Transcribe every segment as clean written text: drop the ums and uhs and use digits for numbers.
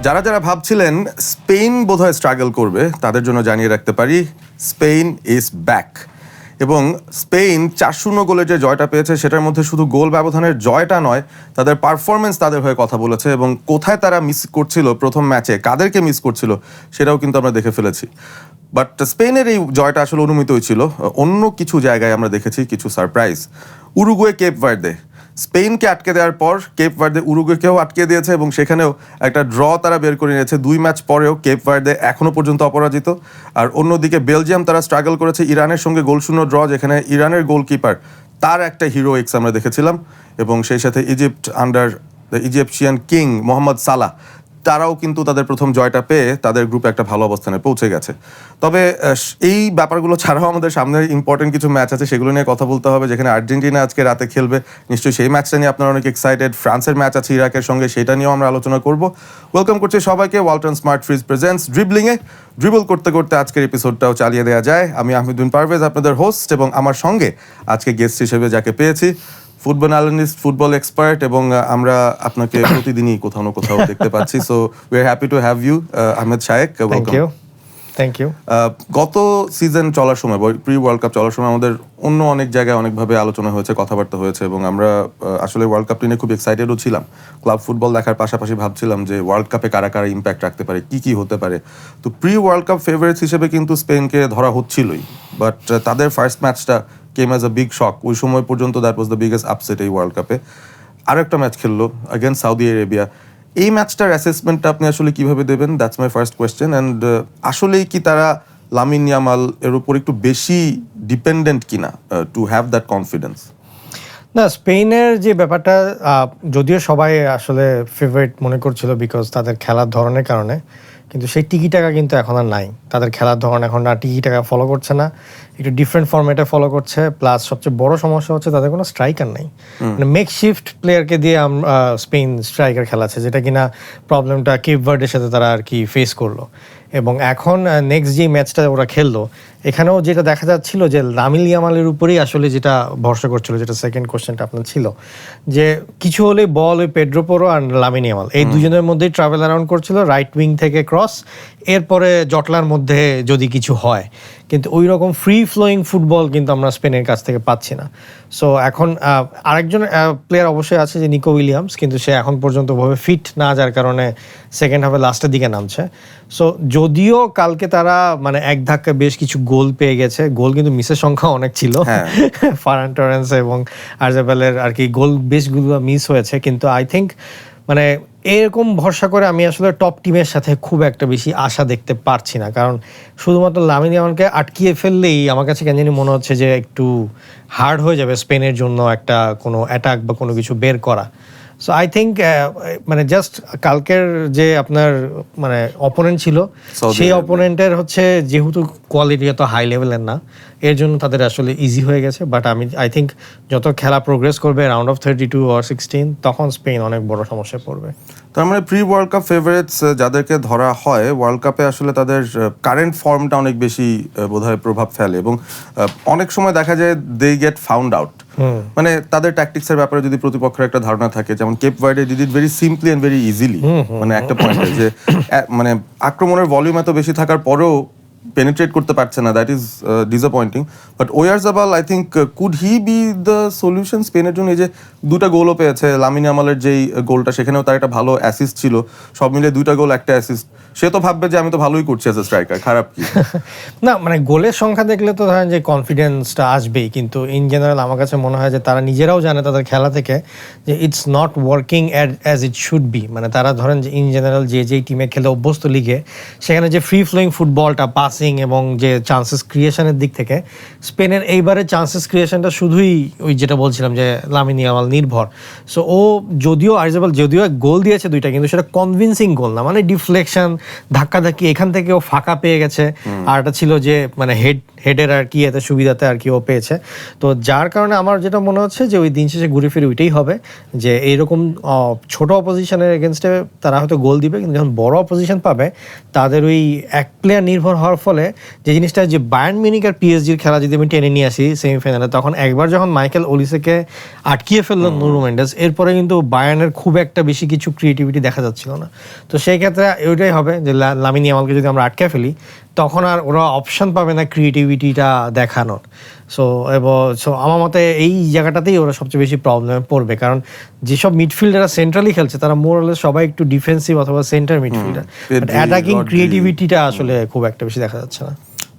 যারা যারা ভাবছিলেন স্পেন বোধহয় স্ট্রাগল করবে তাদের জন্য জানিয়ে রাখতে পারি স্পেন ইজ ব্যাক। এবং স্পেন 4-0 গোলে যে জয়টা পেয়েছে সেটার মধ্যে শুধু গোল ব্যবধানের জয়টা নয়, তাদের পারফরমেন্স তাদের হয়ে কথা বলেছে এবং কোথায় তারা মিস করছিল প্রথম ম্যাচে, কাদেরকে মিস করছিল সেটাও কিন্তু আমরা দেখে ফেলেছি। বাট স্পেনের এই জয়টা আসলে অনুমিতই ছিল। অন্য কিছু জায়গায় আমরা দেখেছি কিছু সারপ্রাইজ। উরুগুয়ে কেপ ভার্দে, স্পেনকে আটকে দেওয়ার পর কেপ ভার্দে উরুগুয়েকেও আটকে দিয়েছে এবং সেখানেও একটা ড্র তারা বের করে নিয়েছে। 2 ম্যাচ পরেও কেপ ভার্দে এখনও পর্যন্ত অপরাজিত। আর অন্যদিকে বেলজিয়াম তারা স্ট্রাগল করেছে ইরানের সঙ্গে 0-0 ড্র, যেখানে ইরানের গোলকিপার তার একটা হিরোইক্স আমরা দেখেছিলাম। এবং সেই সাথে Egypt under the Egyptian king Mohamed Salah, তারাও কিন্তু তাদের প্রথম জয়টা পেয়ে তাদের গ্রুপে একটা ভালো অবস্থানে পৌঁছে গেছে। তবে এই ব্যাপারগুলো ছাড়াও আমাদের সামনে ইম্পর্টেন্ট কিছু ম্যাচ আছে, সেগুলো নিয়ে কথা বলতে হবে। যেখানে আর্জেন্টিনা আজকে রাতে খেলবে, নিশ্চয়ই সেই ম্যাচটা নিয়ে আপনারা অনেক এক্সাইটেড। ফ্রান্সের ম্যাচ আছে ইরাকের সঙ্গে, সেটা নিয়েও আমরা আলোচনা করব। ওয়েলকাম করছি সবাইকে ওয়ালটন স্মার্ট ফ্রিজ প্রেজেন্টস ড্রিবলিংয়ে। ড্রিবল করতে করতে আজকের এপিসোডটাও চালিয়ে দেওয়া যায়। আমি আহমেদুন পারভেজ, আপনাদের হোস্ট, এবং আমার সঙ্গে আজকে গেস্ট হিসেবে যাকে পেয়েছি, ফুটবল অ্যানালিস্ট, ফুটবল এক্সপার্ট, এবং আমরা আপনাকে প্রতিদিনই কোথাও না কোথাও দেখতে পাচ্ছি। So we are happy to have you Ahmed Shayek. Thank you. গত সিজন চলার সময়, প্রি ওয়ার্ল্ড কাপ চলার সময় আমাদের অন্য অনেক জায়গায় অনেকভাবে আলোচনা হয়েছে, কথাবার্তা হয়েছে, এবং আমরা আসলে ওয়ার্ল্ড কাপটি নিয়ে খুব এক্সাইটেডও ছিলাম। ক্লাব ফুটবল দেখার পাশাপাশি ভাবছিলাম যে ওয়ার্ল্ড কাপে কারা কারা ইম্প্যাক্ট রাখতে পারে, কি হতে পারে। তো প্রি ওয়ার্ল্ড কাপ ফেভারিটস হিসেবে কিন্তু স্পেনকে ধরা হচ্ছিলই, বাট তাদের ফার্স্ট ম্যাচটা কেম অ্যাজ আ বিগ শক। ওই সময় পর্যন্ত that was the biggest upset এই ওয়ার্ল্ড কাপে। আরেকটা ম্যাচ খেললো অ্যাগেন্স্ট সৌদি আরেবিয়া। এই ম্যাচটার অ্যাসেসমেন্টটা আপনি আসলে কিভাবে দেবেন? That's my first question. And আসলেই কি তারা লামিন ইয়ামাল এর উপর একটু বেশি ডিপেন্ডেন্ট কিনা টু হ্যাভ দ্যাট কনফিডেন্স? না, স্পেনের যে ব্যাপারটা, যদিও সবাই আসলে ফেভারিট মনে করছিল বিকজ তাদের খেলার ধরনের কারণে, কিন্তু সেই টিকি টাকা কিন্তু এখন আর নাই। তাদের খেলার ধরন এখন আর টিকি টাকা ফলো করছে না, একটু ডিফারেন্ট ফরম্যাটে ফলো করছে। প্লাস সবচেয়ে বড় সমস্যা হচ্ছে তাদের কোনো স্ট্রাইকার নেই। মানে মেকশিফট প্লেয়ারকে দিয়ে স্পেন স্ট্রাইকার খেলাচ্ছে, যেটা কিনা প্রবলেমটা কেপ ভার্ডের সাথে তারা আর কি ফেস করলো। এবং এখন নেক্সট যে ম্যাচটা ওরা খেললো, এখানেও যেটা দেখা যাচ্ছিল যে লামিন ইয়ামালের উপরেই আসলে যেটা ভরসা করছিল, যেটা সেকেন্ড কোশ্চেনটা আপনার ছিল, যে কিছু হলে বল ওই পেড্রো পোরো আর লামিন ইয়ামাল এই দুজনের মধ্যেই ট্রাভেল অ্যারাউন্ড করছিল, রাইট উইং থেকে ক্রস, এরপরে জটলার মধ্যে যদি কিছু হয়। কিন্তু ওই রকম ফ্রি ফ্লোয়িং ফুটবল কিন্তু আমরা স্পেনের কাছ থেকে পাচ্ছি না। সো এখন আরেকজন প্লেয়ার অবশ্যই আছে যে নিকো উইলিয়ামস, কিন্তু সে এখন পর্যন্ত ওভাবে ফিট না, যার কারণে সেকেন্ড হাফে লাস্টের দিকে নামছে। সো যদিও কালকে তারা মানে এক ধাক্কা বেশ কিছু গোল পেয়ে গেছে, গোল কিন্তু মিসের সংখ্যা অনেক ছিল। ফারান টরেন্স এবং আরজাবেলের আর কি গোল বেশগুলো মিস হয়েছে, কিন্তু আই থিঙ্ক মানে এরকম ভরসা করে আমি আসলে টপ টিমের সাথে খুব একটা বেশি আশা দেখতে পারছি না। কারণ শুধুমাত্র লামিন ইয়ামালকে আটকিয়ে ফেললেই আমার কাছে কেন জানি মনে হচ্ছে যে একটু হার্ড হয়ে যাবে স্পেনের জন্য একটা কোনো অ্যাটাক বা কোনো কিছু বের করা। সো আই থিঙ্ক মানে জাস্ট কালকের যে আপনার মানে অপোনেন্ট ছিল, সেই অপোনেন্টের হচ্ছে যেহেতু কোয়ালিটি এত হাই লেভেলের না, এর জন্য তাদের আসলে ইজি হয়ে গেছে। বাট আই থিঙ্ক যত খেলা প্রোগ্রেস করবে রাউন্ড অফ 32 or 16, তখন স্পেন অনেক বড় সমস্যায় পড়বে। তার মানে প্রি ওয়ার্ল্ড কাপ ফেভারিটস যাদেরকে ধরা হয়, ওয়ার্ল্ড কাপে আসলে তাদের কারেন্ট ফর্মটা অনেক বেশি বোধহয় প্রভাব ফেলে, এবং অনেক সময় দেখা যায় দে গেট ফাউন্ড আউট। মানে তাদের ট্যাকটিক্সের ব্যাপারে যদি প্রতিপক্ষের একটা ধারণা থাকে, যেমন Cape Verde did it very simply and very easily. মানে একটা পয়েন্টে যে মানে আক্রমণের ভলিউম এত বেশি থাকার পরেও পেনিট্রেট করতে পারছে না, that is disappointing. But Oyarzabal I think could he be the solution স্পেনের জন্য? এই যে 2টা গোলও পেয়েছে, লামিন ইয়ামালের যেই গোলটা সেখানেও তার একটা ভালো অ্যাসিস্ট ছিল, সব মিলে 2টা গোল 1টা অ্যাসিস্ট। সে তো ভাববে যে আমি তো ভালোই করছি অ্যাজ এ স্ট্রাইকার, খারাপ কি? না মানে গোলের সংখ্যা দেখলে তো ধরেন যে কনফিডেন্সটা আসবেই, কিন্তু ইন জেনারেল আমার কাছে মনে হয় যে তারা নিজেরাও জানে তাদের খেলা থেকে যে it's not working as it should be. মানে তারা ধরেন যে ইন জেনারেল যেই টিমে খেলে অভ্যস্ত লিগে, সেখানে যে ফ্রি ফ্লোয়িং ফুটবলটা, পাসিং এবং যে চান্সেস ক্রিয়েশনের দিক থেকে স্পেনের এইবারে চান্সেস ক্রিয়েশনটা শুধুই ওই যেটা বলছিলাম যে লামিন ইয়ামাল নির্ভর। সো ও যদিও আরজাবাল যদিও গোল দিয়েছে 2টা, কিন্তু সেটা কনভিনসিং গোল না, মানে ডিফ্লেকশন ধাক্কাধাক্কি, এখান থেকে ও ফাঁকা পেয়ে গেছে, আর একটা ছিল যে মানে হেডের আর কি এতে সুবিধাতে আর কি ও পেয়েছে। তো যার কারণে আমার যেটা মনে হচ্ছে যে ওই দিন শেষে ঘুরে ফিরে ওইটাই হবে, যে এইরকম ছোট অপোজিশনের এগেনস্টে তারা হয়তো গোল দিবে, কিন্তু যখন বড় অপোজিশন পাবে তাদের ওই এক প্লেয়ার নির্ভর হওয়ার ফলে যে জিনিসটা, যে বায়ার্ন মিউনিখ আর পিএসজির খেলা যদি আমি টেনে নিয়ে আসি সেমিফাইনালে, তখন একবার যখন মাইকেল ওলিসেকে আটকিয়ে ফেললো নুনো মেন্ডেস, এরপরে কিন্তু বায়ার্নের খুব একটা বেশি কিছু ক্রিয়েটিভিটি দেখা যাচ্ছিল না। তো সেই ক্ষেত্রে ওইটাই হবে যে লামিন ইয়ামালকে যদি আমরা আটকে ফেলি, তখন আর ওরা অপশন পাবে না ক্রিয়েটিভিটিটা দেখানোর। সো আমার মতে এই জায়গাটাতেই ওরা সবচেয়ে বেশি প্রবলেমে পড়বে, কারণ যেসব মিডফিল্ডাররা সেন্ট্রালি খেলছে তারা মোরলেস সবাই একটু ডিফেন্সিভ অথবা সেন্টার মিডফিল্ডার, অ্যাটাকিং ক্রিয়েটিভিটিটা আসলে খুব একটা বেশি দেখা যাচ্ছে না।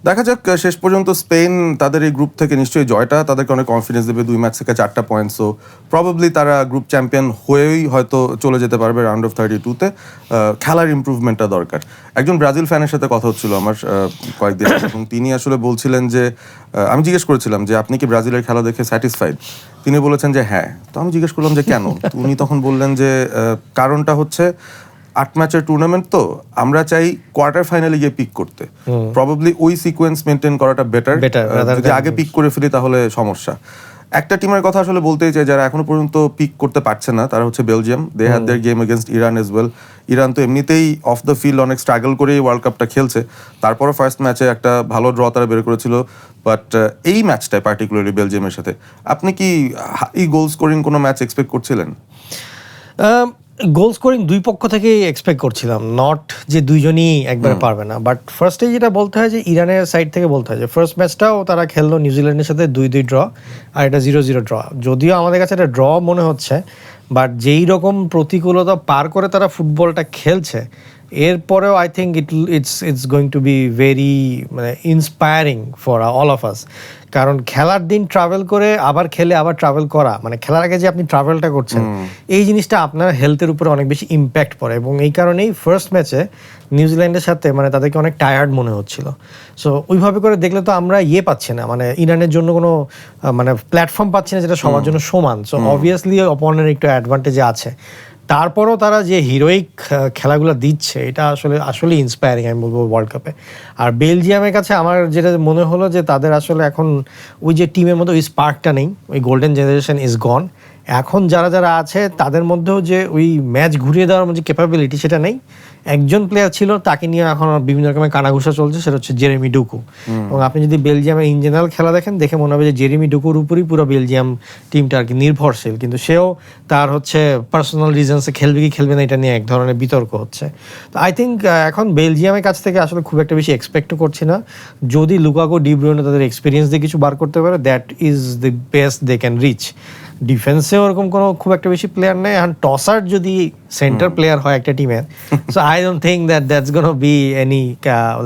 দেখা যাক শেষ পর্যন্ত স্পেন তাদের এই গ্রুপ থেকে নিশ্চয়ই জয়টা তাদেরকে অনেক কনফিডেন্স দেবে। 2 ম্যাচ থেকে 4টা পয়েন্ট, সো প্রবাবলি তারা গ্রুপ চ্যাম্পিয়ন হয়েই হয়তো চলে যেতে পারবে রাউন্ড অফ 32-তে। খেলার ইমপ্রুভমেন্টটা দরকার। একজন ব্রাজিল ফ্যানের সাথে কথা হচ্ছিল আমার কয়েকদিন আগে, এবং তিনি আসলে বলছিলেন যে আমি জিজ্ঞেস করেছিলাম যে আপনি কি ব্রাজিলের খেলা দেখে স্যাটিসফাইড? তিনি বলেছেন যে হ্যাঁ। তো আমি জিজ্ঞেস করলাম যে কেন? উনি তখন বললেন যে কারণটা হচ্ছে 8 ম্যাচের টুর্নামেন্ট, তো আমরা চাই কোয়ার্টার ফাইনালে গিয়ে পিক করতে। প্রবাবলি ওই সিকোয়েন্স মেনটেন করাটা বেটার। যদি আগে পিক করে ফেলি তাহলে সমস্যা। একটা টিমের কথা আসলে বলতেই চাই যারা এখনো পর্যন্ত পিক করতে পারছে না, তারা হচ্ছে Belgium. They had their game against Iran as well. Iran তো এমনিতেই অফ দ্য ফিল্ড অনেক স্ট্রাগল করেই ওয়ার্ল্ড কাপটা খেলছে, তারপরও ফার্স্ট ম্যাচে একটা ভালো ড্র তারা বের করেছিল। বাট এই ম্যাচটায় পার্টিকুলারলি বেলজিয়ামের সাথে আপনি কি এই গোল স্কোরিং কোনো ম্যাচ এক্সপেক্ট করছিলেন? গোল স্কোরিং দুই পক্ষ থেকেই এক্সপেক্ট করছিলাম, নট যে দুইজনই একবারে পারবে না। বাট ফার্স্টে যেটা বলতে হয় যে ইরানের সাইড থেকে বলতে হয় যে ফার্স্ট ম্যাচটাও তারা খেললো নিউজিল্যান্ডের সাথে 2-2 ড্র, আর এটা 0-0 ড্র। যদিও আমাদের কাছে এটা ড্র মনে হচ্ছে, বাট যেই রকম প্রতিকূলতা পার করে তারা ফুটবলটা খেলছে, এরপরেও I think it's going to be very মানে inspiring for all of us. কারণ খেলার দিন ট্রাভেল করে আবার খেলে আবার ট্রাভেল করা, মানে খেলার আগে যে আপনি ট্রাভেলটা করছেন, এই জিনিসটা আপনার হেলথের উপরে অনেক বেশি ইম্প্যাক্ট পড়ে। এবং এই কারণেই ফার্স্ট ম্যাচে নিউজিল্যান্ডের সাথে মানে তাদেরকে অনেক টায়ার্ড মনে হচ্ছিল। সো ওইভাবে করে দেখলে তো আমরা পাচ্ছি না, মানে ইরানের জন্য কোনো মানে প্ল্যাটফর্ম পাচ্ছি না যেটা সবার জন্য সমান। সো অবভিয়াসলি অপোনেন্টের একটু অ্যাডভান্টেজে আছে। তারপরও তারা যে হিরোইক খেলাগুলো দিচ্ছে, এটা আসলে ইন্সপায়ারিং আমি বলবো ওয়ার্ল্ড কাপে। আর বেলজিয়ামের কাছে আমার যেটা মনে হলো যে তাদের আসলে এখন ওই যে টিমের মধ্যে ওই স্পার্কটা নেই, ওই গোল্ডেন জেনারেশন ইজ গন। এখন যারা আছে তাদের মধ্যেও যে ওই ম্যাচ ঘুরিয়ে দেওয়ার যে ক্যাপাবিলিটি সেটা নেই। একজন প্লেয়ার ছিল, তাকে নিয়ে এখন বিভিন্ন রকমের কানাঘুষা চলছে, সেটা হচ্ছে জেরেমি ডুকু। এবং আপনি যদি বেলজিয়ামের ইন জেনারেল খেলা দেখে মনে হবে যে জেরেমি ডুকুর উপরই পুরো বেলজিয়াম টিমটা আর কি নির্ভরশীল। কিন্তু সেও তার হচ্ছে পার্সোনাল রিজনসে খেলবে কি খেলবে না এটা নিয়ে এক ধরনের বিতর্ক হচ্ছে। তো আই থিঙ্ক এখন বেলজিয়ামের কাছ থেকে আসলে খুব একটা বেশি এক্সপেক্টও করছি না। যদি লুকাকো ডি ব্রুইনে তাদের এক্সপিরিয়েন্স দিয়ে কিছু বার করতে পারে, that is the best they can reach. ডিফেন্সে ওরকম কোনো খুব একটা বেশি প্লেয়ার নেই। এখন টসার যদি সেন্টার প্লেয়ার হয় একটা টিমের, so I don't think that's gonna be any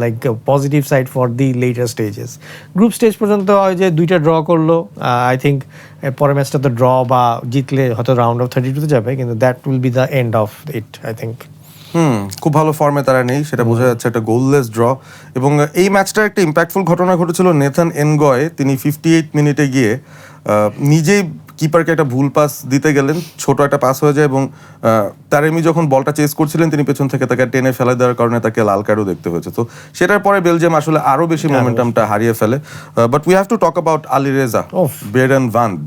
like positive side for the letter stages. Group stage পর্যন্ত হয় যে 2টা ড্র করলো, আই থিঙ্ক পরের ম্যাচটা তো ড্র বা জিতলে হয়তো রাউন্ড অফ 32 যাবে, কিন্তু that will be the end of it I think. খুব ভালো ফর্মে তারা নেই, সেটা বোঝা যাচ্ছে। একটা গোললেস ড্র। এবং এই ম্যাচটার একটা ইম্প্যাক্টফুল ঘটনা ঘটেছিল। নেথান এনগয় তিনি 58 মিনিটে গিয়ে নিজেই কিপারকে একটা ভুল পাস দিতে গেলেন, ছোট একটা পাস হয়ে যায়, এবং তারেমি যখন বলটা চেস করছিলেন তিনি পেছন থেকে তাকে টেনে ফেলে দেওয়ার কারণে তাকে লাল কার্ডও দেখতে হয়েছে। তো সেটার পরে বেলজিয়াম আসলে আরো বেশি মোমেন্টামটা হারিয়ে ফেলে। But we have to talk about Alireza Beiranvand.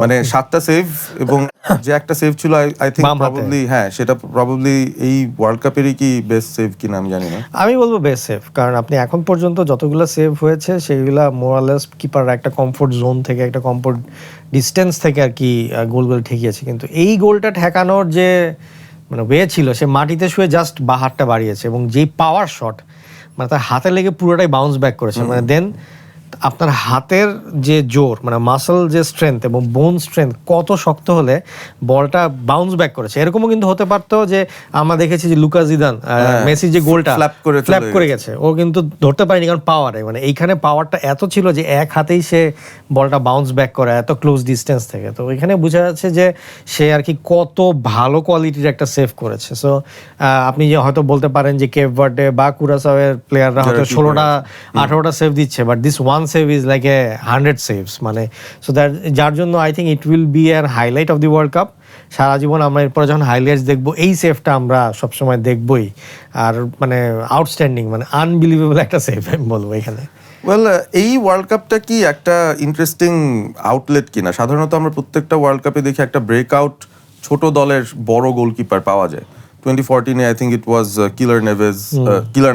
মানে 7টা সেভ, এবং যে একটা সেভ ছিল আই থিঙ্ক প্রবাবলি সেটা প্রবাবলি এই ওয়ার্ল্ড কাপেরই কি বেস্ট সেভ কিনা আমি জানি না। আমি বলবো বেস্ট সেভ, কারণ আপনি এখন পর্যন্ত যতগুলো সেভ হয়েছে সেগুলা মোরালেস কিপার একটা কমফোর্ট জোন থেকে, একটা কমফোর্ট ডিস্টেন্স থেকে আর কি গোলগুলো ঠেকিয়েছে। কিন্তু এই গোলটা ঠেকানোর যে মানে ওয়ে ছিল, সে মাটিতে শুয়ে জাস্ট হাতটা বাড়িয়েছে, এবং যেই পাওয়ার শট মানে তার হাতে লেগে পুরোটাই বাউন্স ব্যাক করেছে। মানে দেন আপনার হাতের যে জোর, মানে মাসল যে স্ট্রেংথ এবং বোন স্ট্রেংথ কত শক্ত হলে বলটা বাউন্স ব্যাক করেছে। এরকমও কিন্তু হতে পারতো যে আমরা দেখেছি যে লুকা জিদান মেসি যে গোলটা ফ্ল্যাপ করে গেছে, ও কিন্তু ধরতে পারেনি, কারণ পাওয়ারে মানে এইখানে পাওয়ারটা এত ছিল যে এক হাতেই সে বলটা বাউন্স ব্যাক করে এত ক্লোজ ডিস্টেন্স থেকে। তো এখানে বোঝা যাচ্ছে যে সে আর কি কত ভালো কোয়ালিটির একটা সেভ করেছে। সো আপনি যে হয়তো বলতে পারেন যে কেপ ভার্ডে বা কুরাসাওয়ের প্লেয়াররা হয়তো 16টা 18টা সেভ দিচ্ছে, but this one save is like a 100 saves মানে, so that যার জন্য I think it will be a highlight of the World Cup. সারা জীবন আমরা এরপরে যখন হাইলাইটস দেখবো এই সেভটা আমরা সবসময় দেখবই। আর মানে আউটস্ট্যান্ডিং, মানে আনবিলিভেবল একটা সেভ আমি বলবো এখানে। ওয়েল, এই ওয়ার্ল্ড কাপটা কি একটা ইন্টারেস্টিং আউটলেট কিনা? সাধারণত আমরা প্রত্যেকটা ওয়ার্ল্ড কাপে দেখি একটা ব্রেকআউট ছোট দলের বড় গোলকিপার পাওয়া যায়। 2014 আই থিঙ্ক ইট ওয়াজ কিলার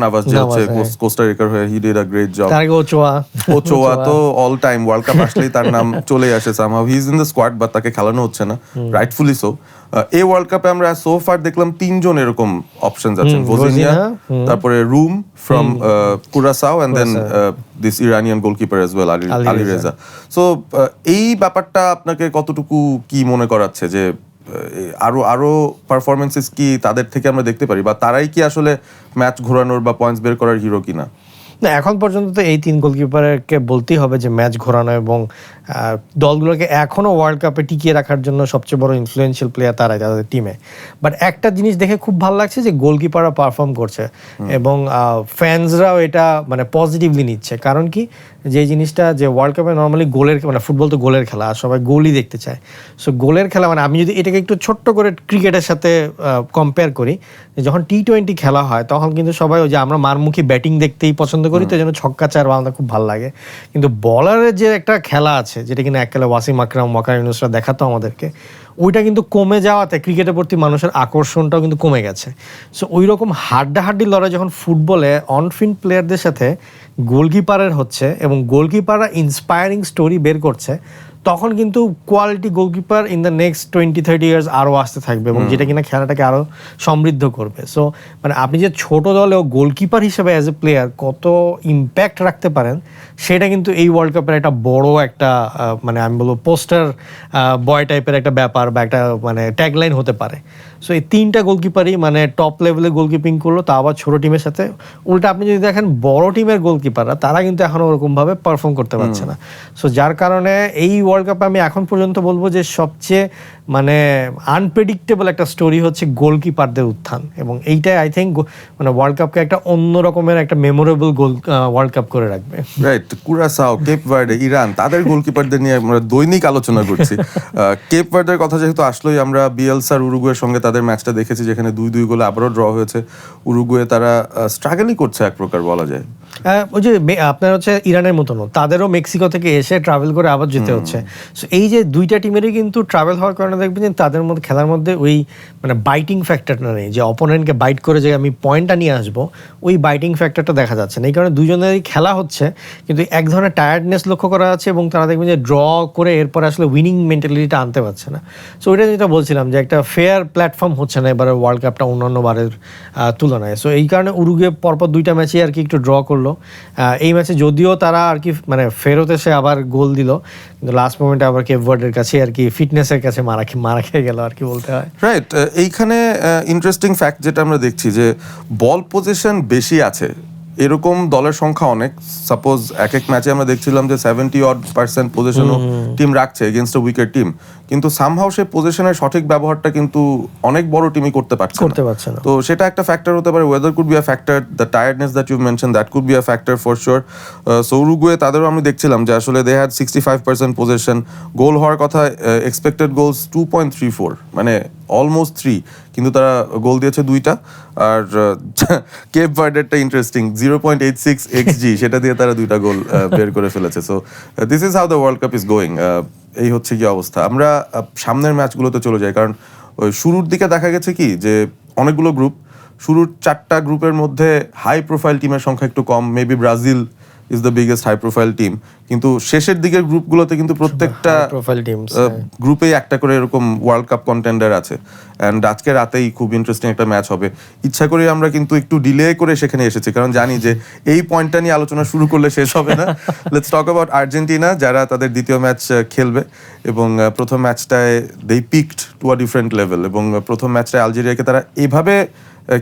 নাভাস, যে হচ্ছে কোস্টারিকার হয়ে he did a great job. তার আগে ওচোয়া তো অল টাইম ওয়ার্ল্ড কাপ আসলেই তার নাম চলে আসে somehow. He is in the squad, but তাকে খেলানো হচ্ছে না, রাইটফুলি সো। এই ওয়ার্ল্ড কাপে আমরা সো ফার দেখলাম 3 জন এরকম অপশনস আছেন, ভোজিনিয়া, তারপরে Room from Curaçao, and then this Iranian goalkeeper as well, Ali Reza. So এই ব্যাপারটা আপনাকে কতটুকু কি মনে করাচ্ছে যে আরো পারফরমেন্সেস কি তাদের থেকে আমরা দেখতে পারি, বা তারাই কি আসলে ম্যাচ ঘোরানোর বা পয়েন্টস বের করার হিরো কিনা? না, এখন পর্যন্ত তো এই 3 গোলকিপারকে বলতেই হবে যে ম্যাচ ঘোরানো এবং দলগুলোকে এখনও ওয়ার্ল্ড কাপে টিকিয়ে রাখার জন্য সবচেয়ে বড় ইনফ্লুয়েন্সিয়াল প্লেয়ার তারাই তাদের টিমে। বাট একটা জিনিস দেখে খুব ভালো লাগছে যে গোলকিপাররা পারফর্ম করছে এবং ফ্যান্সরাও এটা মানে পজিটিভলি নিচ্ছে। কারণ কি, যে জিনিসটা যে ওয়ার্ল্ড কাপে নর্মালি গোলের, মানে ফুটবল তো গোলের খেলা, আর সবাই গোলই দেখতে চায়। সো গোলের খেলা, মানে আমি যদি এটাকে একটু ছোট্ট করে ক্রিকেটের সাথে কম্পেয়ার করি, যখন T20 খেলা হয় তখন কিন্তু সবাই ওই যে আমরা মারমুখী ব্যাটিং দেখতেই পছন্দ করি, তো এই জন্য ছক্কা চার বাংলা খুব ভালো লাগে। কিন্তু বলারের যে একটা খেলা আছে, যেটা কিনা এককালে ওয়াসিম আকরাম, ওয়াকার ইউনুসরা দেখাতো আমাদেরকে, ওইটা কিন্তু কমে যাওয়াতে ক্রিকেটের প্রতি মানুষের আকর্ষণটাও কিন্তু কমে গেছে। সো ওই রকম হাড্ডাহাড্ডি লড়াই যখন ফুটবলে অনফিল্ড প্লেয়ারদের সাথে গোলকিপারের হচ্ছে এবং গোলকিপাররা ইন্সপায়ারিং স্টোরি বের করছে, তখন কিন্তু quality goalkeeper in the next 20-30 years আরও আসতে থাকবে এবং যেটা কিনা খেলাটাকে আরও সমৃদ্ধ করবে। সো মানে আপনি যে ছোট দলেও গোলকিপার হিসেবে অ্যাজ এ প্লেয়ার কত ইম্প্যাক্ট রাখতে পারেন, সেটা কিন্তু এই ওয়ার্ল্ড কাপের একটা বড় একটা মানে আমি বলবো পোস্টার বয় টাইপের একটা ব্যাপার বা একটা মানে ট্যাগলাইন হতে পারে। সো এই 3টা গোলকিপারই মানে টপ লেভেলে গোলকিপিং করলো, তা আবার ছোট টিমের সাথে। উল্টা আপনি যদি দেখেন বড় টিমের গোলকিপাররা, তারা কিন্তু এখনো ওরকমভাবে পারফর্ম করতে পারছে না। সো যার কারণে এই ওয়ার্ল্ড কাপে আমি এখন পর্যন্ত বলবো যে সবচেয়ে মানে আনপ্রেডিক্টেবল একটা স্টোরি হচ্ছে গোলকিপারদের উত্থান, এবং এইটাই আই থিঙ্ক মানে ওয়ার্ল্ড কাপকে একটা অন্য রকমের একটা মেমোরেবল গোল ওয়ার্ল্ড কাপ করে রাখবে। রাইট, কুরাসাও, কেপ ভার্ডে, ইরান, তাদের গোলকিপারদের নিয়ে আমরা দৈনিক আলোচনা করছি। কেপ ভার্ডের কথা যেহেতু আসলোই, আমরা বিএলসার উরুগুয়ের সঙ্গে তাদের ম্যাচটা দেখেছি, যেখানে 2-2 গোলে আবারও ড্র হয়েছে। উরুগুয়ে তারা স্ট্রাগলই করছে এক প্রকার বলা যায়। ওই যে আপনার হচ্ছে ইরানের মতনও তাদেরও মেক্সিকো থেকে এসে ট্রাভেল করে আবার যেতে হচ্ছে। সো এই যে 2টা টিমেরই কিন্তু ট্রাভেল হওয়ার কারণে দেখবেন যে তাদের মধ্যে খেলার মধ্যে ওই মানে বাইটিং ফ্যাক্টরটা নেই, যে অপোনেন্টকে বাইট করে যে আমি পয়েন্টটা নিয়ে আসবো, ওই বাইটিং ফ্যাক্টরটা দেখা যাচ্ছে না। এই কারণে দুজনেরই খেলা হচ্ছে কিন্তু এক ধরনের টায়ার্ডনেস লক্ষ্য করা যাচ্ছে, এবং তারা দেখবেন যে ড্র করে এরপরে আসলে উইনিং মেন্টালিটিটা আনতে পারছে না। সো ওইটা যেটা বলছিলাম যে একটা ফেয়ার প্ল্যাটফর্ম হচ্ছে না এবারে ওয়ার্ল্ড কাপটা অন্যান্য বারের তুলনায়। সো এই কারণে উরুগুয়ে পরপর 2টা ম্যাচে আর কি একটু ড্র করলো। এই ম্যাচে যদিও তারা আর কি মানে ফেরত এসে আবার গোল দিল, কিন্তু লাস্ট মোমেন্টে আবার কেপ ভার্ডের কাছে আর কি ফিটনেসের কাছে মারা খেয়ে গেল আর কি বলতে হয়। রাইট, এইখানে ইন্টারেস্টিং ফ্যাক্ট যেটা আমরা দেখছি যে বল পজিশন বেশি আছে এরকম দলের সংখ্যা অনেক। সাপোজ এক ম্যাচে আমরা দেখছিলাম যে 70% পজিশনও টিম রাখছে এগেনস্ট আ উইকেট টিম, কিন্তু সামহাউ সেই পজিশনের সঠিক ব্যবহারটা কিন্তু অনেক বড় টিমই করতে পারছে না। তো সেটা একটা ফ্যাক্টর হতে পারে। Weather could be a factor, the tiredness that you mention, that could be a factor for sure. So Uruguay তাদেরও আমি দেখছিলাম যে আসলে দে হ্যাড 65% পজিশন। গোল হওয়ার কথা এক্সপেক্টেড গোলস 2.34, মানে অলমোস্ট 3, কিন্তু তারা গোল দিয়েছে 2টা। আর কেপ ভার্ডেরটা ইন্টারেস্টিং, 0.86 XG, সেটা দিয়ে তারা 2টা গোল বের করে ফেলেছে। So this is how the world cup is going. এই হচ্ছে কি অবস্থা। আমরা সামনের ম্যাচগুলোতে চলে যাই, কারণ ওই শুরুর দিকে দেখা গেছে কি যে অনেকগুলো গ্রুপ, শুরুর 4টা গ্রুপের মধ্যে হাই প্রোফাইল টিমের সংখ্যা একটু কম, maybe Brazil is the biggest high profile team, কিন্তু শেষের দিকের গ্রুপগুলোতে কিন্তু প্রত্যেকটা গ্রুপেই একটা করে এরকম ওয়ার্ল্ড কাপ কন্টেন্ডার আছে। অ্যান্ড আজকে রাতেই খুব ইন্টারেস্টিং একটা ম্যাচ হবে। ইচ্ছা করে আমরা কিন্তু একটু ডিলে করে সেখানে এসেছি, কারণ জানি যে এই পয়েন্টটা নিয়ে আলোচনা শুরু করলে শেষ হবে না। লেটস টক অ্যাবাউট আর্জেন্টিনা, যারা তাদের দ্বিতীয় ম্যাচ খেলবে, এবং প্রথম ম্যাচটায় they picked to a different level, এবং প্রথম ম্যাচটায় আলজেরিয়াকে তারা এইভাবে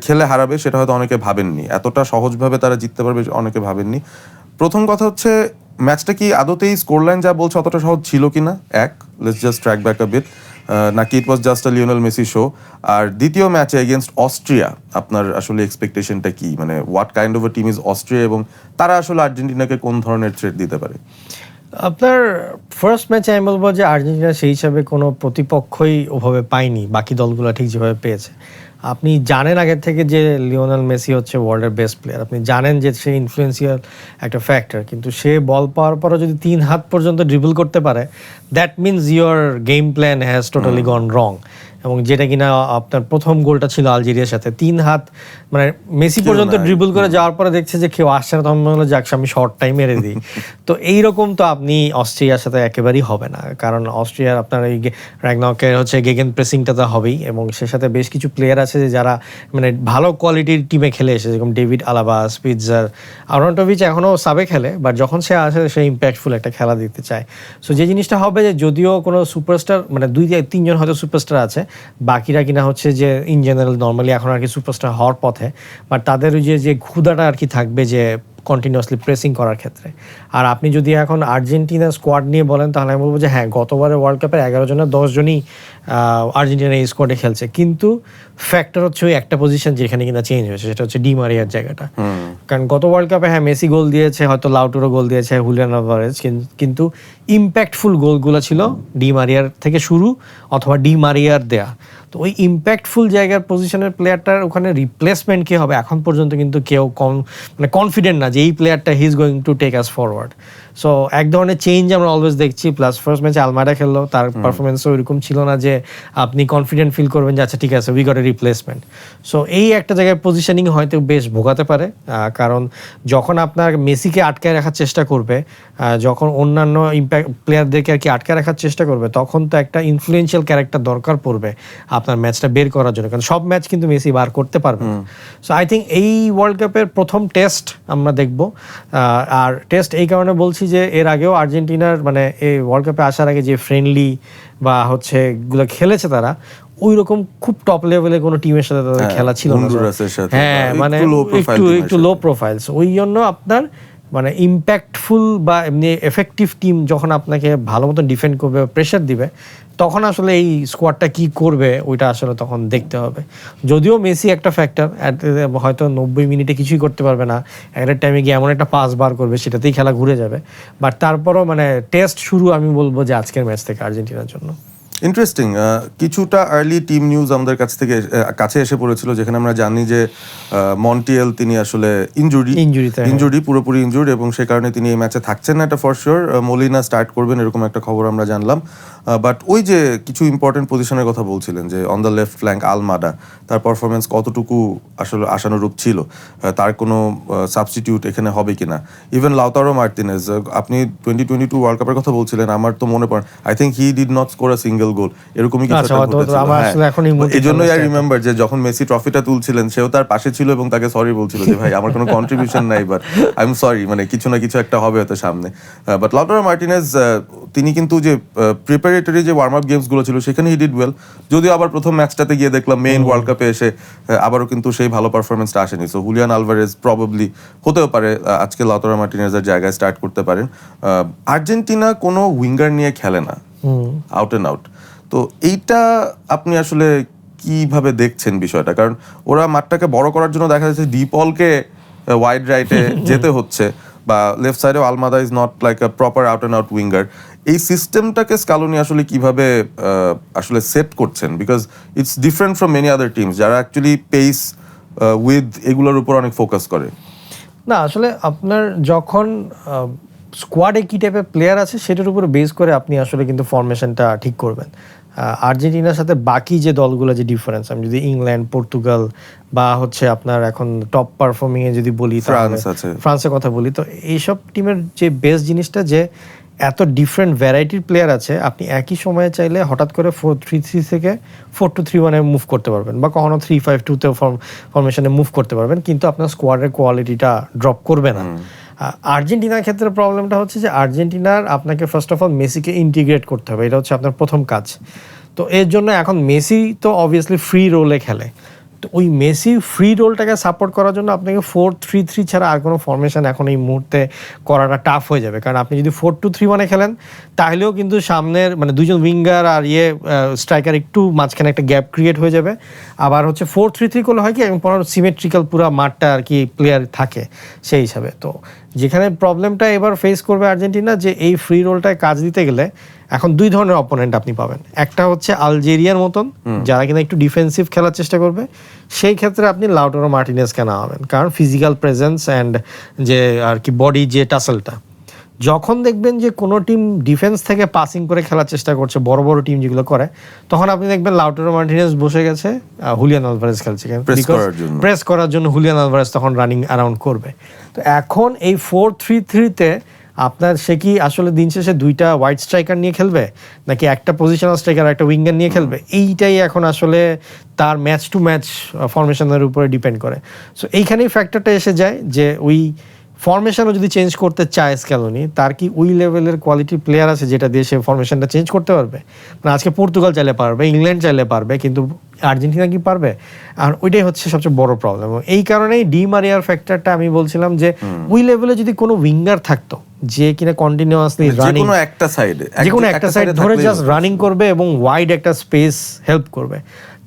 খেলে হারাবে সেটা হয়তো অনেকে ভাবেননি, এতটা সহজভাবে তারা জিততে পারবে অনেকে ভাবেননি। প্রথম কথা হচ্ছে, ম্যাচটা কি আদতেই স্কোরলাইন যা বলছে অতটা সহজ ছিল কিনা, let's just track back a bit, নাকি it was just a Lionel Messi show? আর দ্বিতীয় ম্যাচে এগেনস্ট অস্ট্রিয়া আপনার আসলে এক্সপেকটেশনটা কি, মানে what kind of a team is Austria, এবং তারা আসলে আর্জেন্টিনাকে কোন ধরনের থ্রেট দিতে পারে? আপনার ফার্স্ট ম্যাচে আমি বলবো যে আর্জেন্টিনা সেই হিসাবে কোনো প্রতিপক্ষই ওভাবে পায়নি, বাকি দলগুলো ঠিক যেভাবে পেয়েছে। আপনি জানেন আগের থেকে যে লিওনেল মেসি হচ্ছে ওয়ার্ল্ডের বেস্ট প্লেয়ার, আপনি জানেন যে সে ইনফ্লুয়েন্সিয়াল একটা ফ্যাক্টর, কিন্তু সে বল পাওয়ার পরও যদি 3 হাত পর্যন্ত ড্রিবল করতে পারে, that means your game plan has totally gone wrong. এবং যেটা কিনা আপনার প্রথম গোলটা ছিল আলজেরিয়ার সাথে, 3 হাত মানে মেসি পর্যন্ত ড্রিবল করে যাওয়ার পরে দেখছে যে কেউ আসছে না, তখন মনে হলো যাক আমি শর্ট টাইম মেরে দিই। তো এইরকম তো আপনি অস্ট্রিয়ার সাথে একেবারেই হবে না, কারণ অস্ট্রিয়ার আপনার এই র্যাগনকের হচ্ছে গেগেন প্রেসিংটা তো হবেই, এবং সে সাথে বেশ কিছু প্লেয়ার আছে যে যারা মানে ভালো কোয়ালিটির টিমে খেলে এসেছে, যেরকম ডেভিড আলাবা, স্পিৎজার, আরনটোভিচ এখনও সাবে খেলে, বাট যখন সে আসে সে ইম্প্যাক্টফুল একটা খেলা দিতে চায়। সো যে জিনিসটা হবে যে যদিও কোনো সুপারস্টার মানে 2-3 জন হয়তো সুপারস্টার আছে, বাকিরা কিনা হচ্ছে যে ইন জেনারেল নর্মালি এখন আর কি সুপারস্টার হওয়ার পথে, বাট তাদের ওই যে ক্ষুধাটা আর কি থাকবে যে কন্টিনিউয়াসলি প্রেসিং করার ক্ষেত্রে। আর আপনি যদি এখন আর্জেন্টিনার স্কোয়াড নিয়ে বলেন, তাহলে আমি বলবো যে হ্যাঁ, গতবারের ওয়ার্ল্ড কাপের 11 জনের 10 জনই আর্জেন্টিনা এই স্কোয়াডে খেলছে, কিন্তু ফ্যাক্টর হচ্ছে ওই একটা পজিশন যেখানে কিনা চেঞ্জ হয়েছে, সেটা হচ্ছে ডি মারিয়ার জায়গাটা। কারণ গত ওয়ার্ল্ড কাপে হ্যাঁ মেসি গোল দিয়েছে, হয়তো লাউটারো গোল দিয়েছে, হুলিয়ান আলভারেজ, কিন্তু ইম্প্যাক্টফুল গোলগুলো ছিল ডি মারিয়ার থেকে শুরু অথবা ডি মারিয়ার দেয়া। তো ওই ইম্প্যাক্টফুল জায়গার পজিশনের প্লেয়ারটার ওখানে রিপ্লেসমেন্ট কে হবে এখন পর্যন্ত কিন্তু কেউ মানে কনফিডেন্ট না যে এই প্লেয়ারটা he is going to take us forward. So এক ধরনের চেঞ্জ আমরা অলওয়েজ দেখছি। প্লাস ফার্স্ট ম্যাচে আলমারা খেললো, তার পারফরমেন্সও ওইরকম ছিল না যে আপনি কনফিডেন্ট ফিল করবেন যে আচ্ছা ঠিক আছে we got a replacement. So এই একটা জায়গায় পজিশনিং হয়তো বেশ ভোগাতে পারে, কারণ যখন আপনার মেসিকে আটকায় রাখার চেষ্টা করবে, যখন অন্যান্য ইম্প্যাক্ট প্লেয়ারদেরকে আর কি আটকায় রাখার চেষ্টা করবে, তখন তো একটা ইনফ্লুয়েন্সিয়াল ক্যারেক্টার দরকার পড়বে আপনার ম্যাচটা বের করার জন্য, কারণ সব ম্যাচ কিন্তু মেসি বার করতে পারবে না। সো আই থিঙ্ক এই ওয়ার্ল্ড কাপের প্রথম টেস্ট আমরা দেখব। আর টেস্ট এই কারণে বলছি যে এর আগেও আর্জেন্টিনার মানে এই ওয়ার্ল্ড কাপে আসার আগে যে ফ্রেন্ডলি বা হচ্ছে এগুলো খেলেছে, তারা ওই রকম খুব টপ লেভেলের কোনো টিমের সাথে তাদের খেলা ছিল না। হ্যাঁ, মানে একটু লো প্রোফাইল। ওই জন্য আপনার মানে ইম্প্যাক্টফুল বা এমনি এফেক্টিভ টিম যখন আপনাকে ভালো মতো ডিফেন্ড করবে, প্রেশার দিবে, তখন আসলে এই স্কোয়াডটা কি করবে ওইটা আসলে তখন দেখতে হবে। যদিও মেসি একটা ফ্যাক্টর, হয়তো 90 মিনিটে কিছুই করতে পারবে না, একটা টাইমে গিয়ে এমন একটা পাস বার করবে সেটাতেই খেলা ঘুরে যাবে, বাট তারপরও মানে টেস্ট শুরু আমি বলবো যে আজকের ম্যাচ থেকে আর্জেন্টিনার জন্য। ইন্টারেস্টিং। কিছুটা আর্লি টিম নিউজ আমাদের কাছে এসে পড়েছিল, যেখানে আমরা জানি যে মন্টিয়েল তিনি আসলে ইনজুরি পুরোপুরি ইনজুর্ড, এবং সে কারণে তিনি এই ম্যাচে থাকছেন না, এটা ফর শিওর। মোলিনা স্টার্ট করবেন এরকম একটা খবর আমরা জানলাম। বাট ওই যে কিছু ইম্পর্টেন্ট পজিশনের কথা বলছিলেন যে অন দ্য লেফট ফ্ল্যাঙ্ক আলমাডা, তার পারফরমেন্স কতটুকু আসলে আশানুরূপ ছিল, তার কোনো সাবস্টিটিউট এখানে হবে কিনা। ইভেন লাউতারো মার্টিনেজ, আপনি 2022 ওয়ার্ল্ড কাপের কথা বলছিলেন, আমার তো মনে পড়ে I think he did not score a single goal, এরকমই কিছু একটা ঘটেছিল। এই জন্যই আই রিমেম্বার যে যখন মেসি ট্রফিটা তুলছিলেন, সেও তার পাশে ছিল এবং তাকে সরি বলছিল যে ভাই আমার কোনো কন্ট্রিবিউশন নাই, বাট আই এম সরি, মানে কিছু না কিছু একটা হবে হয়তো সামনে। বাট লাউটারো মার্টিনেজ তিনি কিন্তু যে প্রিপারেটরি যে ওয়ার্ম আপ গেমসগুলো ছিল সেখানে হি ডিড ওয়েল, যদিও আবার প্রথম ম্যাচটাতে গিয়ে দেখলাম মেইন ওয়ার্ল্ড কাপে এসে আবারও কিন্তু সেই ভালো পারফরমেন্সটা আসেনি। সো হুলিয়ান আলভারেজ প্রবাবলি হতেও পারে আজকে লাউটারো মার্টিনেজের জায়গায় স্টার্ট করতে পারেন। আর্জেন্টিনা কোনো উইঙ্গার নিয়ে খেলে না, আউট অ্যান্ড আউট। তো এইটা আপনি আসলে কিভাবে দেখছেন বিষয়টা? কারণ ওরা মাঠটাকে বড় করার জন্য দেখা যাচ্ছে ডিপলকে ওয়াইড রাইটে যেতে হচ্ছে, বা লেফট সাইডেও আলমাদা is not like a proper out and out winger. এই সিস্টেমটাকে স্কালোনি আসলে কিভাবে আসলে সেট করছেন? Because it's different from many other teams যারা অ্যাকচুয়ালি পেস উইথ এগুলোর উপর অনেক ফোকাস করে। না, আসলে আপনার যখন স্কোয়াডে কী টাইপের প্লেয়ার আছে সেটার উপর বেস করে আপনি আসলে কিন্তু ফরমেশনটা ঠিক করবেন। আর্জেন্টিনার সাথে বাকি যে দলগুলো যে ডিফারেন্স, আমি যদি ইংল্যান্ড, পর্তুগাল বা হচ্ছে আপনার এখন টপ পারফর্মিংয়ে যদি বলি, ফ্রান্সের কথা বলি, তো এইসব টিমের যে বেস্ট জিনিসটা যে এত ডিফারেন্ট ভ্যারাইটির প্লেয়ার আছে, আপনি একই সময়ে চাইলে হঠাৎ করে 4-3-3 থেকে 4-2-3-1-এ মুভ করতে পারবেন, বা কখনো 3-5-2-তেও ফরমেশনে মুভ করতে পারবেন, কিন্তু আপনার স্কোয়াডের কোয়ালিটিটা ড্রপ করবে না। আর্জেন্টিনার ক্ষেত্রে প্রবলেমটা হচ্ছে যে আর্জেন্টিনার আপনাকে ফার্স্ট অফ অল মেসিকে ইন্টিগ্রেট করতে হবে, এটা হচ্ছে আপনার প্রথম কাজ। তো এর জন্য এখন মেসি তো অবভিয়াসলি ফ্রি রোলে খেলে, তো ওই মেসি ফ্রি রোলটাকে সাপোর্ট করার জন্য আপনাকে 4-3-3 ছাড়া আর কোনো ফরমেশন এখন এই মুহূর্তে করাটা টাফ হয়ে যাবে। কারণ আপনি যদি 4-2-3-1-এ খেলেন, তাহলেও কিন্তু সামনের মানে দুজন উইঙ্গার আর স্ট্রাইকার একটু মাঝখানে একটা গ্যাপ ক্রিয়েট হয়ে যাবে। আবার হচ্ছে 4-3-3 করলে হয় কি এবং সিমেট্রিক্যাল পুরো মাঠটা আর কি প্লেয়ার থাকে সেই হিসাবে। তো যেখানে প্রবলেমটা এবার ফেস করবে আর্জেন্টিনা, যে এই ফ্রি রোলটায় কাজ দিতে গেলে এখন দুই ধরনের অপোনেন্ট আপনি পাবেন। একটা হচ্ছে আলজেরিয়ার মতন, যারা কিনা একটু ডিফেন্সিভ খেলার চেষ্টা করবে, সেই ক্ষেত্রে আপনি লাউটারো মার্টিনেজকে নামাবেন, কারণ ফিজিক্যাল প্রেজেন্স অ্যান্ড যে আর কি বডি যে টাসেলটা। যখন দেখবেন যে কোনো টিম ডিফেন্স থেকে পাসিং করে খেলার চেষ্টা করছে, বড় বড় টিম যেগুলো করে, তখন আপনি দেখবেন লাউটারো মার্টিনেজ বসে গেছে, হুলিয়ান আলভারেজ খেলছে, প্রেস করার জন্য হুলিয়ান আলভারেজ তখন রানিং অ্যারাউন্ড করবে। তো এখন এই 4-3-3-তে আপনার সে কি আসলে দিন শেষে দুইটা ওয়াইড স্ট্রাইকার নিয়ে খেলবে, নাকি একটা পজিশনাল স্ট্রাইকার একটা উইঙ্গার নিয়ে খেলবে, এইটাই এখন আসলে তার ম্যাচ টু ম্যাচ ফরমেশনের উপরে ডিপেন্ড করে। সো এইখানেই ফ্যাক্টরটা এসে যায় যে ওই ফরমেশনও যদি চেঞ্জ করতে চায় স্ক্যালোনি, তার কি ওই লেভেলের কোয়ালিটি প্লেয়ার আছে যেটা দিয়ে সে ফরমেশনটা চেঞ্জ করতে পারবে? মানে আজকে পর্তুগাল চাইলে পারবে, ইংল্যান্ড চাইলে পারবে, কিন্তু আর্জেন্টিনা কি পারবে? আর ওইটাই হচ্ছে সবচেয়ে বড় প্রবলেম। এই কারণেই ডি মারিয়ার ফ্যাক্টরটা আমি বলছিলাম যে ওই লেভেলে যদি কোনো উইঙ্গার থাকতো যে কিনা কন্টিনিউয়াসলি রানিং, যে কোনো একটা সাইড ধরে জাস্ট রানিং করবে এবং ওয়াইড একটা স্পেস হেল্প করবে,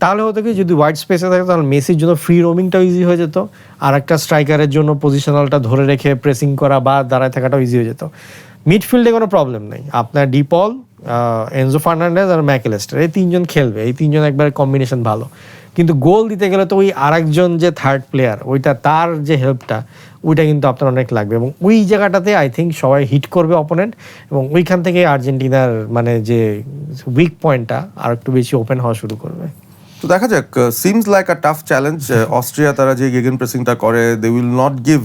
তাহলে হতো কি, যদি ওয়াইড স্পেসে থাকে তাহলে মেসির জন্য ফ্রি রোমিংটাও ইজি হয়ে যেত, আর একটা স্ট্রাইকারের জন্য পজিশনালটা ধরে রেখে প্রেসিং করা বা দাঁড়ায় থাকাটাও ইজি হয়ে যেত। মিডফিল্ডে কোনো প্রবলেম নেই, আপনার ডিপল, এনজো ফার্নান্ডেজ আর ম্যাকঅ্যালিস্টার, এই তিনজন খেলবে, এই তিনজন একবার কম্বিনেশন ভালো। কিন্তু গোল দিতে গেলে তো ওই আরেকজন যে থার্ড প্লেয়ার, ওইটা তার যে হেল্পটা, ওইটা কিন্তু আপনার অনেক লাগবে, এবং ওই জায়গাটাতে আই থিঙ্ক সবাই হিট করবে অপোনেন্ট, এবং ওইখান থেকে আর্জেন্টিনার মানে যে উইক পয়েন্টটা আর একটু বেশি ওপেন হওয়া শুরু করবে। তো দেখা যাক, seems like a tough challenge. Austria তারা যে গেগেন প্রেসিংটা করে, they will not give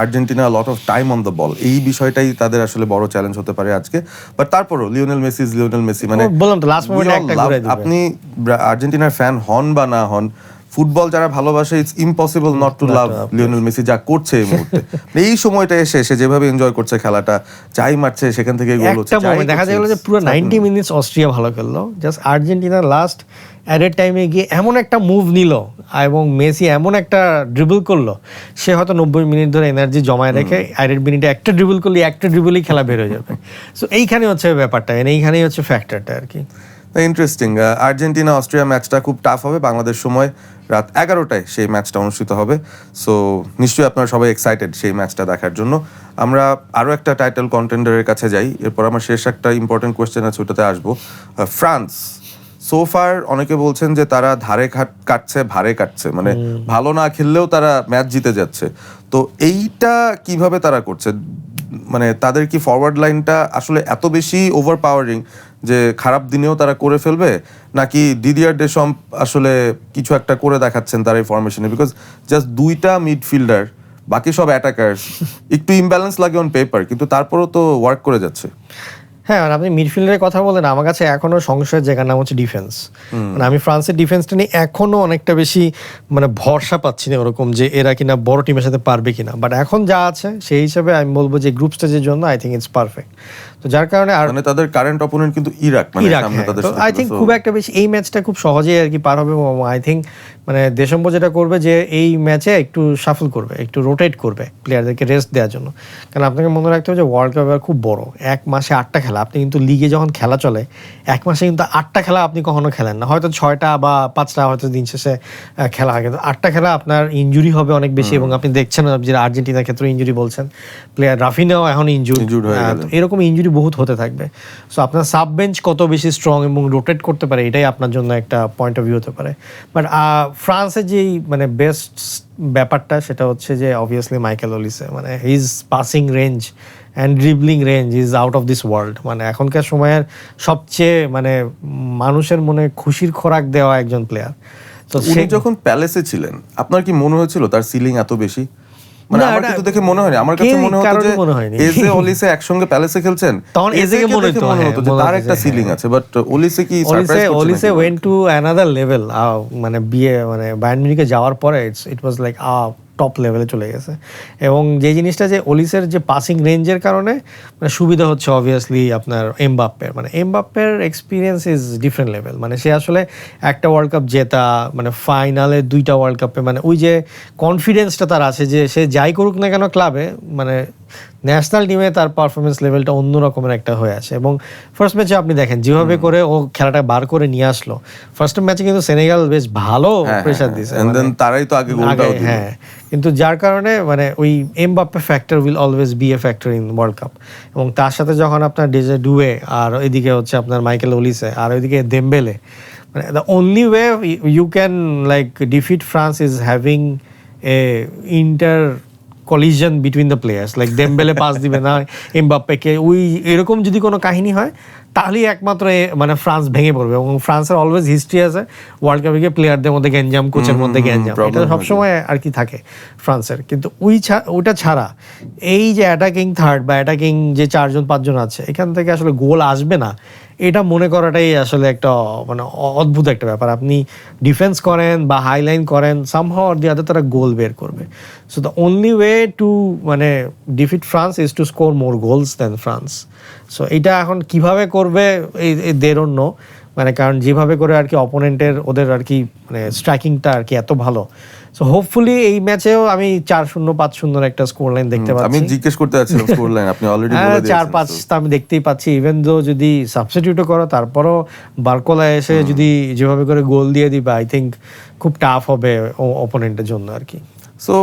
Argentina lot of time on the ball, এই বিষয়টাই তাদের আসলে বড় চ্যালেঞ্জ হতে পারে আজকে। বাট তারপরও লিওনেল মেসি মানে বললাম তো লাস্ট মোমেন্টে একটা ঘুরে দিবে। আপনি আর্জেন্টিনার ফ্যান হন বা না হন, ফুটবল যারা ভালোবাসে, it's impossible not to love Lionel Messi যা করছে এই মুহূর্তে। এই সময়টা এসে সে যেভাবে এনজয় করছে খেলাটা, যাই মারছে সেখান থেকে গোল হচ্ছে, একটা মোমেন্ট দেখা গেল যে পুরো 90 মিনিটস অস্ট্রিয়া ভালো খেললো, জাস্ট আর্জেন্টিনা লাস্ট অ্যাডেড টাইমে গিয়ে এমন একটা মুভ নিল এবং মেসি এমন একটা ড্রিবল করলো, সে হয়তো 90 মিনিট ধরে এনার্জি জমায় রেখে অ্যাডেড মিনিটে একটা ড্রিবল করলে একটা ড্রিবলই খেলা বের হয়ে যাবে। সো এইখানে হচ্ছে ব্যাপারটা, এইখানেই হচ্ছে ফ্যাক্টরটা আর কি। ইন্টারেস্টিং। আর্জেন্টিনা অস্ট্রিয়া ম্যাচটা খুব টাফ হবে, বাংলাদেশ সময় রাত 11টায় সেই ম্যাচটা অনুষ্ঠিত হবে। সো নিশ্চয়ই আপনারা সবাই এক্সাইটেড সেই ম্যাচটা দেখার জন্য। আমরা আরও একটা টাইটেল কন্টেন্ডারের কাছে যাই, এরপর আমার শেষ একটা ইম্পর্টেন্ট কোয়েশ্চেন আছে, ওটাতে আসবো। ফ্রান্স সোফার অনেকে বলছেন যে তারা ধারে কাটছে, ভারে কাটছে, মানে ভালো না খেললেও তারা ম্যাচ জিতে যাচ্ছে। তো এইটা কিভাবে তারা করছে? মানে তাদের কি ফরওয়ার্ড লাইনটা আসলে এত বেশি ওভার পাওয়ারিং যে খারাপ দিনেও তারা করে ফেলবে, নাকি দিদিয়ার ডেশম্প আসলে কিছু একটা করে দেখাচ্ছেন তার এই ফরমেশনে? বিকজ জাস্ট দুইটা মিডফিল্ডার, বাকি সব অ্যাটাকার্স, একটু ইমব্যালেন্স লাগে অন পেপার, কিন্তু তারপরেও তো ওয়ার্ক করে যাচ্ছে। হ্যাঁ, মানে আপনি মিডফিল্ডের কথা বলেন, আমার কাছে এখনো সংশয়ের জায়গার নাম হচ্ছে ডিফেন্স। মানে আমি ফ্রান্সের ডিফেন্সটা নিয়ে এখনো অনেকটা বেশি মানে ভরসা পাচ্ছি না ওরকম যে এরা কিনা বড় টিমের সাথে পারবে কিনা। বাট এখন যা আছে সেই হিসাবে আমি বলবো যে গ্রুপ স্টেজের জন্য আই থিঙ্ক ইটস পারফেক্ট। তো যার কারণে আর মানে তাদের কারেন্ট অপোনেন্ট কিন্তু ইরাক, তো আই থিঙ্ক খুব একটা বেশি এই ম্যাচটা খুব সহজেই আর কি পার হবে। আই থিঙ্ক মানে দেশম্ব যেটা করবে যে এই ম্যাচে একটু শাফল করবে, একটু রোটেট করবে প্লেয়ারদেরকে রেস্ট দেওয়ার জন্য। কারণ আপনাকে মনে রাখতে হবে যে ওয়ার্ল্ড কাপ খুব বড়, এক মাসে 8টা খেলা। আপনি কিন্তু লিগে যখন খেলা চলে এক মাসে কিন্তু 8টা খেলা আপনি কখনো খেলেন না, হয়তো 6টা বা 5টা হয়তো দিন শেষে খেলা হয়, কিন্তু 8টা খেলা আপনার ইনজুরি হবে অনেক বেশি। এবং আপনি দেখছেন যে আর্জেন্টিনার ক্ষেত্রে ইনজুরি বলছেন, প্লেয়ার রাফিনাও এখন ইনজুর্ড, এরকম ইনজুরি বহুত হতে থাকবে। সো আপনার সাব বেঞ্চ কত বেশি স্ট্রং এবং রোটেট করতে পারে, এটাই আপনার জন্য একটা পয়েন্ট অফ ভিউ হতে পারে। বাট ফ্রান্সের যেই মানে বেস্ট ব্যাপারটা সেটা হচ্ছে যে অবভিয়াসলি মাইকেল ওলিসে, মানে his passing range and dribbling range is out of this world. মানে এখনকার সময়ের সবচেয়ে মানে মানুষের মনে খুশির খোরাক দেওয়া একজন প্লেয়ার। তো উনি যখন প্যালেসে ছিলেন, আপনার কি মনে হয়েছিল তার সিলিং এত বেশি? মানে আমার কিন্তু দেখে মনে হয়নি, আমার কাছে মনে হতো যে এজে ওলিসে একসঙ্গে প্যালেসে খেলছেন, তখন এজেকে মনে হতো যে তার একটা সিলিং আছে। বাট ওলিসে কি সারপ্রাইজ করছে? Olise went to another level. মানে মানে বায়ার্ন মিউনিখে যাওয়ার পরে ইট ওয়াজ লাইক টপ লেভেলে চলে গেছে। এবং যে জিনিসটা যে ওলিসের যে পাসিং রেঞ্জের কারণে মানে সুবিধা হচ্ছে অবভিয়াসলি আপনার এমবাপ্পের, মানে এমবাপ্পের এক্সপিরিয়েন্স ইজ ডিফারেন্ট লেভেল। মানে সে আসলে একটা ওয়ার্ল্ড কাপ জেতা, মানে ফাইনালে 2টা ওয়ার্ল্ড কাপে, মানে ওই যে কনফিডেন্সটা তার আছে যে সে যাই করুক না কেন ক্লাবে, মানে ন্যাশনাল টিমে তার পারফরমেন্স লেভেলটা অন্য রকমের একটা হয়ে আছে। এবং ফার্স্ট ম্যাচে আপনি দেখেন যেভাবে করে ও খেলাটা বার করে নিয়ে আসলো, ফার্স্ট ম্যাচে কিন্তু সেনেগাল বেশ ভালো প্রেসার দিয়েছে, and then তারাই তো আগে গোলটাও দিল। হ্যাঁ, কিন্তু যার কারণে মানে ওই Mbappe factor will always B A factor in world cup. এবং তার সাথে যখন আপনার ডেজে ডুয়ে আর এদিকে হচ্ছে আপনার মাইকেল ওলিসে আর ওইদিকে দেমবেলে, মানে the only way you can like defeat France is having a inter collision between the players, like Dembele pass দিবে না এমবাপ্পেকে, ওই এরকম যদি কোনো কাহিনী হয় তাহলেই একমাত্র মানে ফ্রান্স ভেঙে পড়বে। এবং ফ্রান্সের অলওয়েজ হিস্ট্রি আছে ওয়ার্ল্ড কাপে গিয়ে প্লেয়ারদের মধ্যে গ্যাঞ্জাম, কোচের মধ্যে গ্যাঞ্জাম, এটা সবসময় আর কি থাকে ফ্রান্সের। কিন্তু ওইটা ছাড়া এই যে অ্যাটাকিং থার্ড বা অ্যাটাকিং যে 4-5 আছে, এখান থেকে আসলে গোল আসবে না এটা মনে করাটাই আসলে একটা মানে অদ্ভুত একটা ব্যাপার। আপনি ডিফেন্স করেন বা হাইলাইন করেন, সামহাউ অর দি আদার তারা গোল বের করবে। So the only way to মানে defeat France is to score more goals than France. So এটা এখন কিভাবে করবে এই দে ডোন্ট নো, মানে কারণ যেভাবে করে আর কি অপোনেন্টের ওদের আর কি মানে স্ট্রাইকিংটা আর কি এত ভালো। সো হোপফুলি এই ম্যাচেও আমি 4-0 5-0 একটা স্কোর লাইন দেখতে পাচ্ছি। আমি জিজ্ঞেস করতে যাচ্ছিলাম স্কোর লাইন, আপনি অলরেডি বলে দিয়েছেন। 4-5 তো আমি দেখতেই পাচ্ছি। ইভেন দো যদি সাবস্টিটিউটও করো তারপরও বারকোলা এসে যদি যেভাবে করে গোল দিয়ে দিবে, আই থিঙ্ক খুব টাফ হবে অপোনেন্টের জন্য আর কি। সো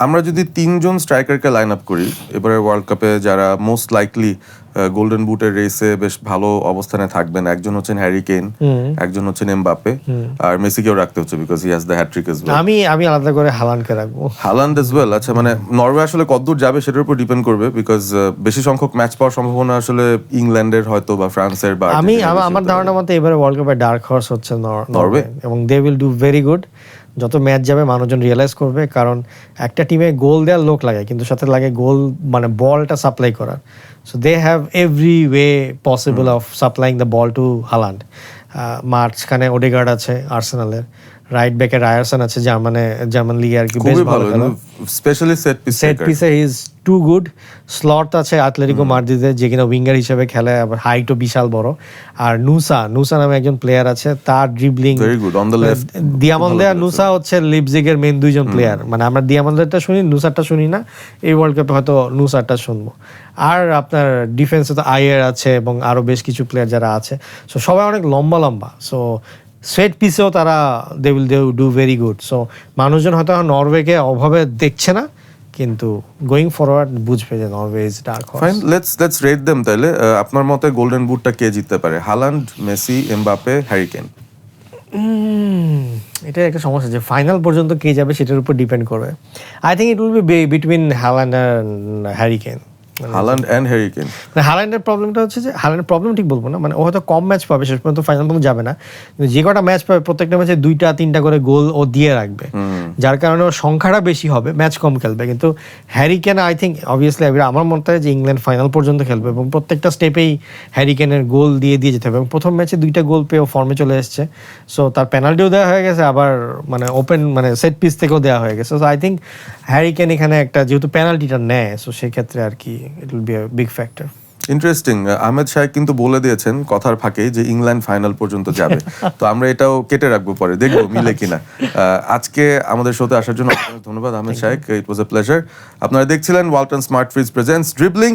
আমরা যদি 3 জন স্ট্রাইকারকে লাইন আপ করি এবারে ওয়ার্ল্ড কাপে যারা মোস্ট লাইকলি গোল্ডেন বুটের রেসে বেশ ভালো অবস্থানে থাকবেন, একজন হচ্ছেন হ্যারি কেইন, একজন হচ্ছেন এমবাপ্পে, আর মেসিকেও রাখতে হচ্ছে because he has the hattrick as well. আমি আলাদা করে হালান্ডকে রাখবো। হালান্ড এজ ওয়েল, আচ্ছা মানে নরওয়ে আসলে কতদূর যাবে সেটার উপর ডিপেন্ড করবে বিকজ বেশি সংখ্যক ম্যাচ পাওয়ার সম্ভাবনা আসলে ইংল্যান্ডের হয়তো বা ফ্রান্সের বা আমার ধারণা মতে এবারে ওয়ার্ল্ড কাপের ডার্ক হর্স হচ্ছে নরওয়ে, এবং they will do very good. যত ম্যাচ যাবে মানুষজন রিয়েলাইজ করবে, কারণ একটা টিমে গোল দেওয়ার লোক লাগে কিন্তু সাথে লাগে গোল মানে বলটা সাপ্লাই করার। So they have every way possible of supplying the ball to Haaland. মাঝখানে ওডেগার্ড আছে আর্সেনালের, রাইট ব্যাকে রায়ারসন আছে জার্মান লিগে আর কি, বেশ ভালো খেলে, স্পেশালি সেট পিসে he is too good. Slot আছে আতলেটিকো মাদ্রিদে, যে কিনা উইঙ্গার হিসেবে খেলে, আবার হাইটও বিশাল বড়। আর নুসা নামে একজন প্লেয়ার আছে, তার dribbling very good on the left. Diomande আর নুসা হচ্ছে লিপজিগের মেন দুইজন প্লেয়ার, মানে আমরা দিয়ামন্দেরটা শুনি, নুসারটা শুনি না। এই ওয়ার্ল্ড কাপে হয়তো নুসারটা শুনবো। আর আপনার ডিফেন্সে তো আইয়ার আছে এবং আরো বেশ কিছু প্লেয়ার যারা আছে, সো সবাই অনেক লম্বা। সো সেট পিসেও তারা they will do very good. So মানুষজন হয়তো নরওয়েকে অভাবে দেখছে না, কিন্তু গোয়িং ফরওয়ার্ড বুঝবে যে Norway is dark horse. Fine, let's rate them তাহলে। আপনার মতে গোল্ডেন বুটটা কে জিততে পারে? Haaland, Messi, Mbappe, Harry Kane? এটা একটা সমস্যা যে ফাইনাল পর্যন্ত কে যাবে সেটার উপর ডিপেন্ড করবে। I think it will be between Haaland and Harry Kane. Haaland and Harry Kane. মানে হালান্ডের প্রবলেমটা হচ্ছে যে, হালান্ডের প্রবলেম ঠিক বলবো না, মানে ও হয়তো কম ম্যাচ পাবে, শেষ পর্যন্ত ফাইনাল পর্যন্ত যাবে না, কিন্তু যে কটা ম্যাচ পাবে প্রত্যেকটা ম্যাচে 2-3টা করে গোল ও দিয়ে রাখবে, যার কারণে ওর সংখ্যাটা বেশি হবে, ম্যাচ কম খেলবে। কিন্তু Harry Kane I think obviously আমার মতে যে ইংল্যান্ড ফাইনাল পর্যন্ত খেলবে এবং প্রত্যেকটা স্টেপেই হ্যারি কেনের গোল দিয়ে যেতে হবে। এবং প্রথম ম্যাচে 2টা গোল পেয়ে ফর্মে চলে এসছে, সো তার পেনাল্টিও দেওয়া হয়ে গেছে, আবার মানে ওপেন মানে সেট পিস থেকেও দেওয়া হয়ে গেছে। So I think Harry Kane এখানে একটা যেহেতু পেনাল্টিটা নেয়, সো সেক্ষেত্রে আর কি it will be a big factor. Interesting. আহমেদ শাহেক কিন্তু বলে দিয়েছেন কথার ফাঁকেই যে ইংল্যান্ড ফাইনাল পর্যন্ত যাবে। তো আমরা এটাও কেটে রাখবো, পরে দেখবো মিলে কিনা। আজকে আমাদের শোতে আসার জন্য অনেক ধন্যবাদ আহমেদ শাহেক, ইট ওয়াজ এ প্লেজার। আপনারা দেখছিলেন Walton smart fridge presents dribbling.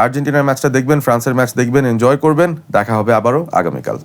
আর্জেন্টিনার ম্যাচটা দেখবেন, ফ্রান্সের ম্যাচ দেখবেন, এনজয় করবেন। দেখা হবে আবারও আগামীকাল।